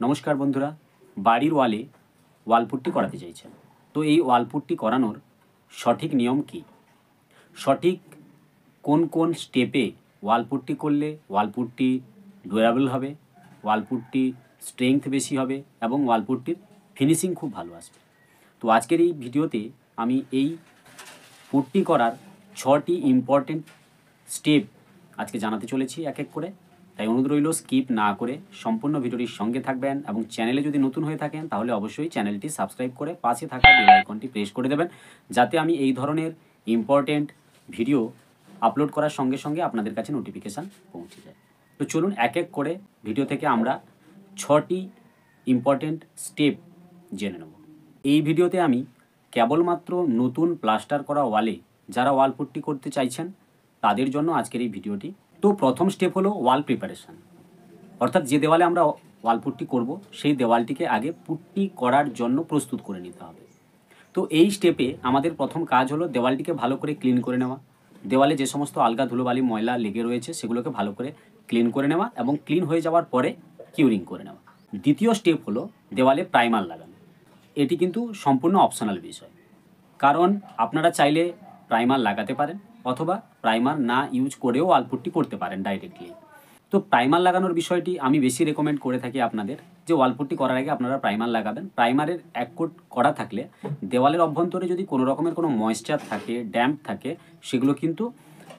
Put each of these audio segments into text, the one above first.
নমস্কার বন্ধুরা, বাড়ির ওয়ালে ওয়ালপুট্টি করাতে চাইছেন। তো এই ওয়ালপুট্টি করানোর সঠিক নিয়ম কি, সঠিক কোন কোন স্টেপে ওয়ালপুট্টি করলে ওয়ালপুট্টি ডুরেবল হবে, ওয়ালপুট্টি স্ট্রেংথ বেশি হবে এবং ওয়ালপুট্টির ফিনিশিং খুব ভালো আসবে। তো আজকের এই ভিডিওতে আমি এই পুট্টি করার 6টি ইম্পর্টেন্ট স্টেপ আজকে জানাতে চলেছি এক এক করে। তাই অনুরোধ রইল স্কিপ না করে সম্পূর্ণ ভিডিওটির সঙ্গে থাকবেন এবং চ্যানেলে যদি নতুন হয়ে থাকেন তাহলে অবশ্যই চ্যানেলটি সাবস্ক্রাইব করে পাশে থাকা বেল আইকনটি প্রেস করে দেবেন, যাতে আমি এই ধরনের ইম্পর্টেন্ট ভিডিও আপলোড করার সঙ্গে সঙ্গে আপনাদের কাছে নোটিফিকেশান পৌঁছে যায়। তো চলুন এক এক করে ভিডিও থেকে আমরা 6টি ইম্পর্টেন্ট স্টেপ জেনে নেব। এই ভিডিওতে আমি কেবলমাত্র নতুন প্লাস্টার করা ওয়ালে যারা ওয়ালপুট্টি করতে চাইছেন তাদের জন্য আজকের এই ভিডিওটি। তো প্রথম স্টেপ হলো ওয়াল প্রিপারেশান, অর্থাৎ যে দেওয়ালে আমরা ওয়ালপুট্টি করব সেই দেওয়ালটিকে আগে পুট্টি করার জন্য প্রস্তুত করে নিতে হবে। তো এই স্টেপে আমাদের প্রথম কাজ হলো দেওয়ালটিকে ভালো করে ক্লিন করে নেওয়া। দেওয়ালে যে সমস্ত আলগা ধুলোবালি ময়লা লেগে রয়েছে সেগুলোকে ভালো করে ক্লিন করে নেওয়া এবং ক্লিন হয়ে যাওয়ার পরে কিউরিং করে নেওয়া। দ্বিতীয় স্টেপ হলো দেওয়ালে প্রাইমার লাগানো। এটি কিন্তু সম্পূর্ণ অপশনাল বিষয়, কারণ আপনারা চাইলে প্রাইমার লাগাতে পারেন অথবা প্রাইমার না ইউজ করেও ওয়ালপুট্টি করতে পারেন ডাইরেক্টলি। তো প্রাইমার লাগানোর বিষয়টি আমি বেশি রেকমেন্ড করে থাকি আপনাদের, যে ওয়ালপুট্টি করার আগে আপনারা প্রাইমার লাগাবেন। প্রাইমারের এক কোট করা থাকলে দেওয়ালের অভ্যন্তরে যদি কোনো রকমের কোনো ময়েশ্চার থাকে, ড্যাম্প থাকে, সেগুলো কিন্তু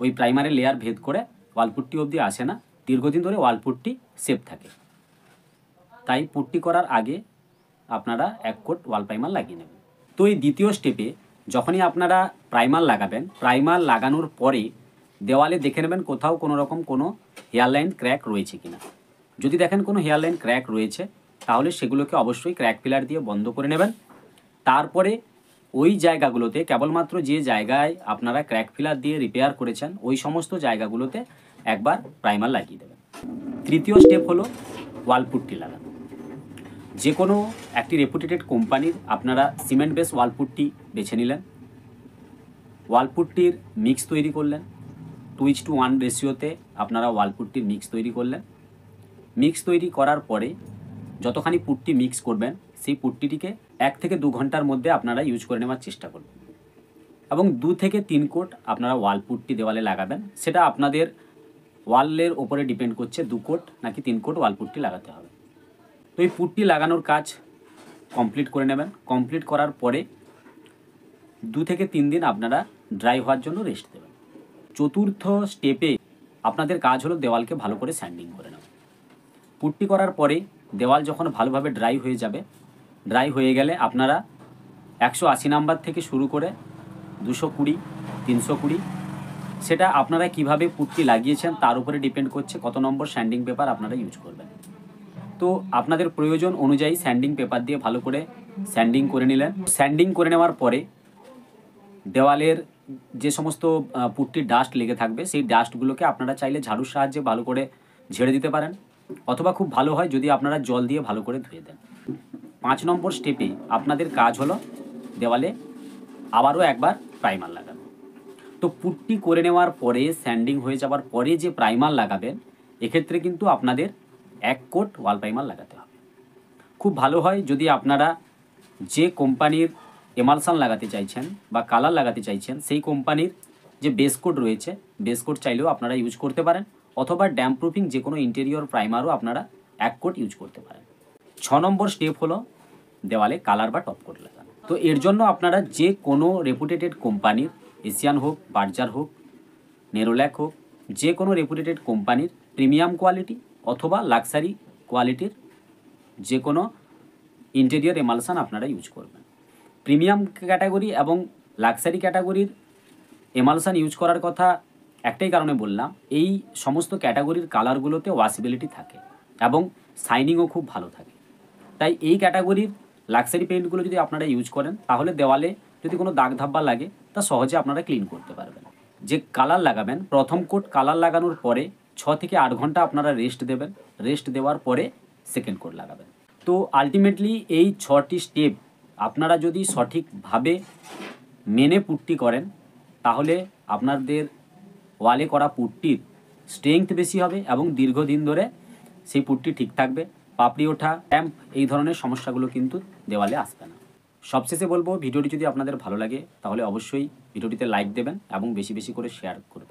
ওই প্রাইমারের লেয়ার ভেদ করে ওয়ালপুট্টি অবধি আসে না, দীর্ঘদিন ধরে ওয়ালপুট্টি সেফ থাকে। তাই পুট্টি করার আগে আপনারা এক কোট ওয়াল প্রাইমার লাগিয়ে নেবেন। তো এই দ্বিতীয় স্টেপে যখনই আপনারা প্রাইমার লাগাবেন, প্রাইমার লাগানোর পরে দেওয়ালে দেখে নেবেন কোথাও কোনো রকম কোনো হেয়ারলাইন ক্র্যাক রয়েছে কিনা। যদি দেখেন কোনো হেয়ারলাইন ক্র্যাক রয়েছে তাহলে সেগুলোকে অবশ্যই ক্র্যাক ফিলার দিয়ে বন্ধ করে নেবেন। তারপরে ওই জায়গাগুলোতে কেবলমাত্র যে জায়গায় আপনারা ক্র্যাক ফিলার দিয়ে রিপেয়ার করেছেন ওই সমস্ত জায়গাগুলোতে একবার প্রাইমার লাগিয়ে দেবেন। তৃতীয় স্টেপ হলো ওয়ালপুট্টি লাগানো। যে কোনো একটি রেপুটেটেড কোম্পানির আপনারা সিমেন্ট বেস ওয়ালপুট্টি বেছে নিলেন, ওয়ালপুট্টির মিক্স তৈরি করলেন, 2:1 রেশিওতে আপনারা ওয়ালপুট্টির মিক্স তৈরি করলেন। মিক্স তৈরি করার পরে যতখানি পুট্টি মিক্স করবেন সেই পুট্টিটিকে 1 থেকে 2 ঘন্টার মধ্যে আপনারা ইউজ করে নেওয়ার চেষ্টা করবেন এবং 2 থেকে 3 কোট আপনারা ওয়ালপুট্টি দেওয়ালে লাগাবেন। সেটা আপনাদের ওয়ালের ওপরে ডিপেন্ড করছে 2 কোট নাকি 3 কোট ওয়ালপুট্টি লাগাতে হবে। তো এই পুট্টি লাগানোর কাজ কমপ্লিট করে নেবেন। কমপ্লিট করার পরে 2 থেকে 3 দিন আপনারা ড্রাই হওয়ার জন্য রেস্ট দেবেন। চতুর্থ স্টেপে আপনাদের কাজ হলো দেওয়ালকে ভালো করে স্যান্ডিং করে নেওয়া। পুট্টি করার পরে দেওয়াল যখন ভালোভাবে ড্রাই হয়ে যাবে, ড্রাই হয়ে গেলে আপনারা 180 নাম্বার থেকে শুরু করে 220, 320, সেটা আপনারা কিভাবে পুট্টি লাগিয়েছেন তার উপরে ডিপেন্ড করছে কত নম্বর স্যান্ডিং পেপার আপনারা ইউজ করবেন। তো আপনাদের প্রয়োজন অনুযায়ী স্যান্ডিং পেপার দিয়ে ভালো করে স্যান্ডিং করে নিলেন। স্যান্ডিং করে নেওয়ার পরে দেওয়ালের যে সমস্ত পুট্টির ডাস্ট লেগে থাকবে সেই ডাস্টগুলোকে আপনারা চাইলে ঝাড়ুর সাহায্যে ভালো করে ঝেড়ে দিতে পারেন, অথবা খুব ভালো হয় যদি আপনারা জল দিয়ে ভালো করে ধুয়ে দেন। 5 নম্বর স্টেপে আপনাদের কাজ হলো দেওয়ালে আবারও একবার প্রাইমার লাগানো। তো পুট্টি করে নেওয়ার পরে স্যান্ডিং হয়ে যাওয়ার পরে যে প্রাইমার লাগাবেন, এক্ষেত্রে কিন্তু আপনাদের 1 কোট ওয়াল প্রাইমার লাগাতে হবে। খুব ভালো হয় যদি আপনারা যে কোম্পানির এমালসান লাগাতে চাইছেন বা কালার লাগাতে চাইছেন সেই কোম্পানির যে বেস কোট রয়েছে, বেস কোট চাইলেও আপনারা ইউজ করতে পারেন, অথবা ড্যাম্প প্রুফিং যে কোনো ইন্টেরিয়র প্রাইমারও আপনারা 1 কোট ইউজ করতে পারেন। 6 নম্বর স্টেপ হলো দেওয়ালে কালার বা টপ কোট লাগানো। তো এর জন্য আপনারা যে কোনো রেপুটেটেড কোম্পানির, এশিয়ান হোক, বার্জার হোক, নেরোল্যাক হোক, যে কোনো রেপুটেটেড কোম্পানির প্রিমিয়াম কোয়ালিটি অথবা লাক্সারি কোয়ালিটির যে কোনো ইন্টেরিয়র এমালসান আপনারা ইউজ করবেন। প্রিমিয়াম ক্যাটাগরি এবং লাক্সারি ক্যাটাগরির এমালসান ইউজ করার কথা একটাই কারণে বললাম, এই সমস্ত ক্যাটাগরির কালারগুলোতে ওয়াশেবিলিটি থাকে এবং শাইনিংও খুব ভালো থাকে। তাই এই ক্যাটাগরির লাক্সারি পেইন্টগুলো যদি আপনারা ইউজ করেন তাহলে দেওয়ালে যদি কোনো দাগ ধাব্বা লাগে তা সহজে আপনারা ক্লিন করতে পারবেন। যে কালার লাগাবেন, প্রথম কোট কালার লাগানোর পরে 6 থেকে 8 ঘন্টা আপনারা রেস্ট দেবেন। রেস্ট দেওয়ার পরে সেকেন্ড কোট লাগাবেন। তো আলটিমেটলি এই 6টি স্টেপ আপনারা যদি সঠিকভাবে মেনে পুট্টি করেন তাহলে আপনাদের ওয়ালে করা পুট্টির স্ট্রেংথ বেশি হবে এবং দীর্ঘদিন ধরে সেই পুট্টি ঠিক থাকবে পাপড়ি ওঠা, ড্যাম্প, এই ধরনের সমস্যাগুলো কিন্তু দেওয়ালে আসবে না। সবশেষে বলবো, ভিডিওটি যদি আপনাদের ভালো লাগে তাহলে অবশ্যই ভিডিওটিতে লাইক দেবেন এবং বেশি বেশি করে শেয়ার করবেন।